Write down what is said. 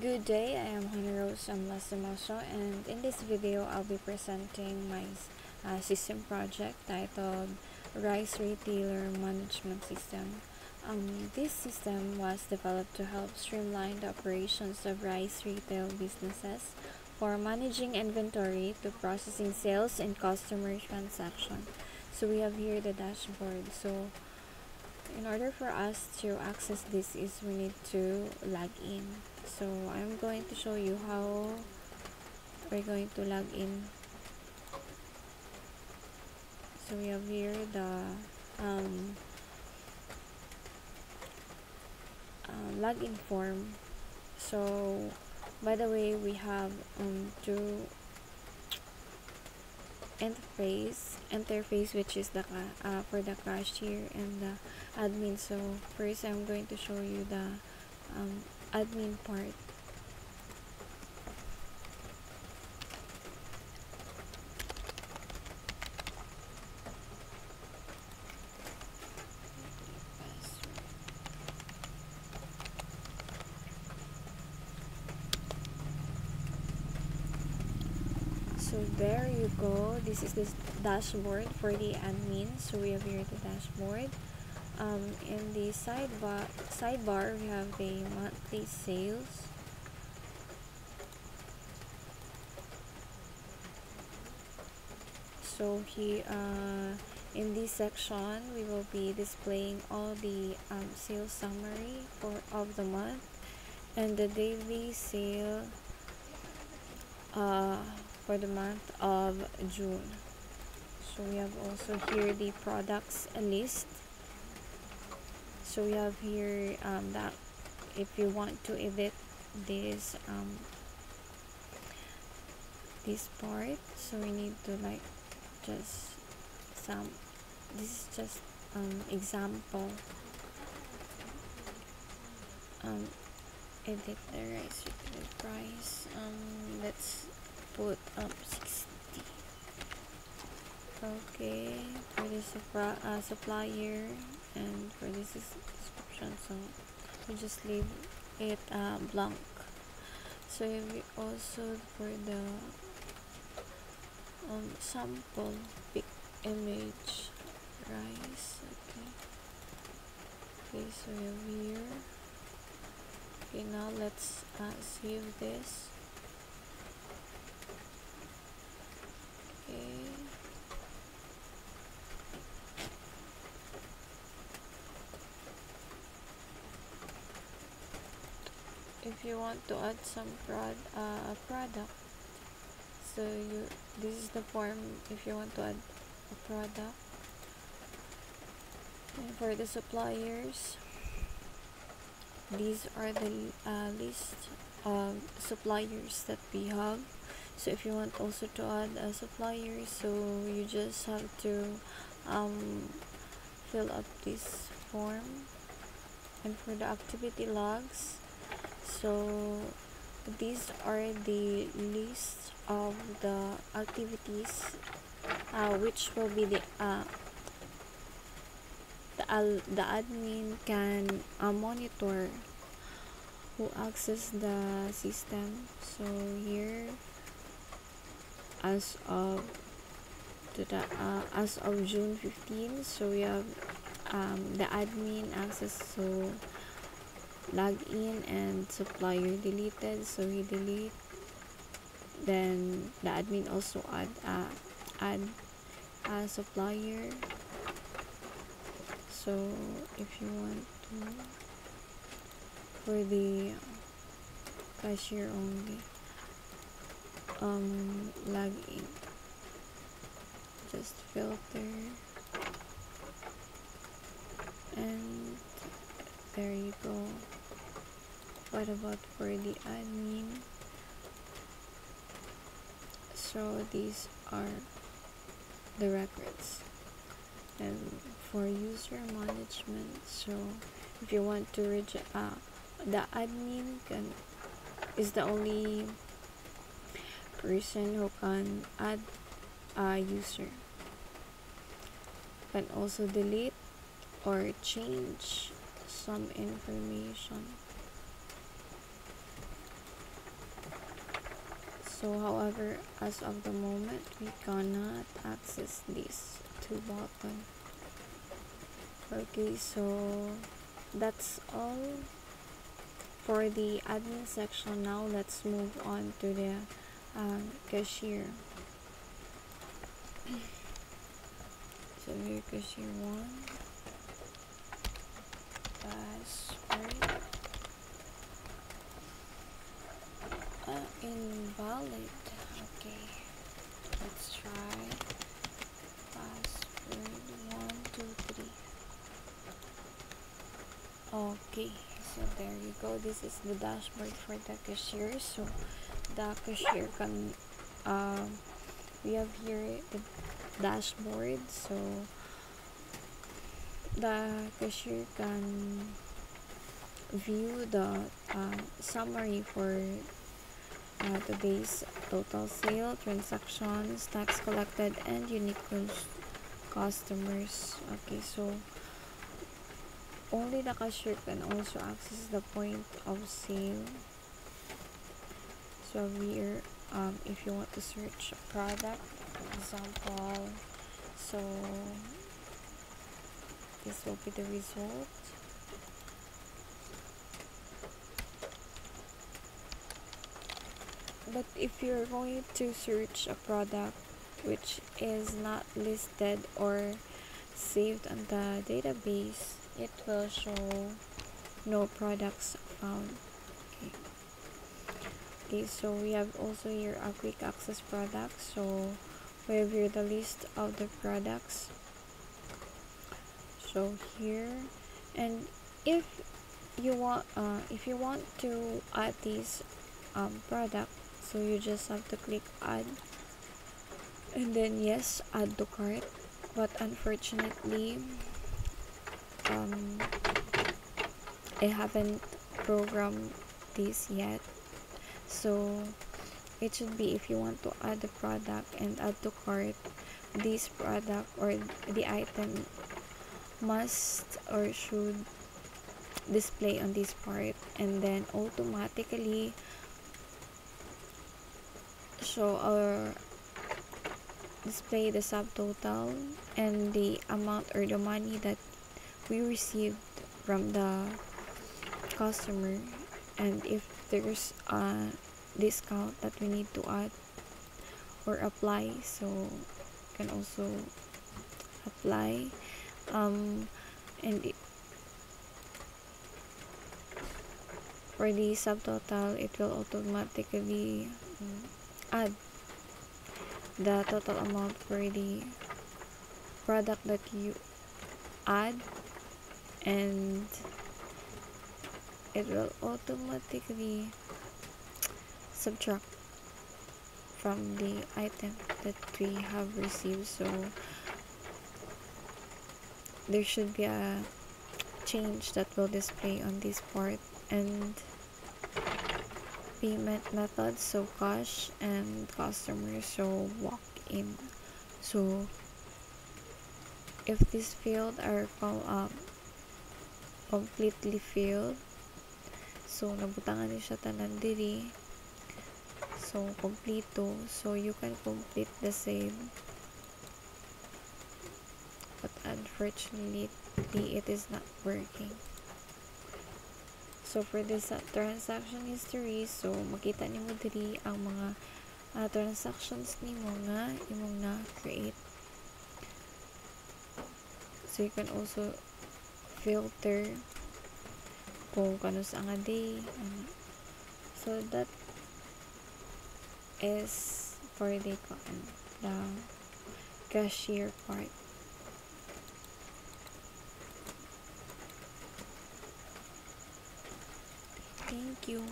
Good day, I am Hannah Rose Lastimoso, and in this video I'll be presenting my system project titled Rice Retailer Management System. This system was developed to help streamline the operations of rice retail businesses, for managing inventory to processing sales and customer transaction. So we have here the dashboard. So in order for us to access this is we need to log in. So I'm going to show you how we're going to log in. So we have here the login form. So by the way, we have two interface, which is the for the cashier and the admin. So first I'm going to show you the admin part. So there you go. This is this dashboard for the admin. So we have here the dashboard. In the sidebar we have the monthly sales. So here in this section we will be displaying all the sales summary of the month and the daily sale for the month of June. So we have also here the products list. So we have here that if you want to edit this this part, so we need to like just some, this is just example, edit the rice price. Let's put up 60. Okay, for this supplier, and for this is description, so we just leave it blank. So we also for the sample pic image rice. Okay, so we have here. Okay, now let's save this. Okay, if you want to add some product, so this is the form if you want to add a product. And for the suppliers, these are the list of suppliers that we have. So if you want also to add a supplier, so you just have to fill up this form. And for the activity logs, so these are the list of the activities which will be the admin can monitor who access the system. So here as of June 15, so we have the admin access, so log in and supplier deleted, so he delete. Then the admin also add a supplier. So if you want to, for the cashier only, log in, just filter, and there you go. What about for the admin? So these are the records. And for user management, so if you want to the admin is the only person who can add a user, can also delete or change some information. So however, as of the moment, we cannot access these two buttons. Okay, so that's all for the admin section. Now let's move on to the cashier. So here, cashier 1, password invalid. Okay, let's try password 123. Okay, so there you go. This is the dashboard for the cashier. So the cashier can we have here the dashboard. So the cashier can view the summary for today's total sale, transactions, tax collected, and unique customers. Okay, so only the cashier can also access the point of sale. So here, if you want to search a product, for example, so this will be the result. But if you're going to search a product which is not listed or saved on the database, it will show no products found. Okay, so we have also here a quick access products. So we have here the list of the products. So here, and if you want to add these product, so you just have to click add, and then yes, add to cart. But unfortunately, I haven't programmed this yet. So it should be, if you want to add the product and add to cart, this product or the item must or should display on this part, and then automatically show or display the subtotal and the amount or the money that we received from the customer. And if there's a discount that we need to add or apply, so you can also apply, and for the subtotal, it will automatically add the total amount for the product that you add, and it will automatically subtract from the item that we have received. So there should be a change that will display on this part. And payment methods, so cash, and customer, so walk in. So if this field are completely filled, so nabutangan ni siya tanan diri, so kompleto, so you can complete the sale. But unfortunately it is not working. So for this transaction history, so makita nimo diri ang mga transactions nimo nga imong na create. So you can also filter kung kano sa nga day. So that is for the cashier part. Thank you.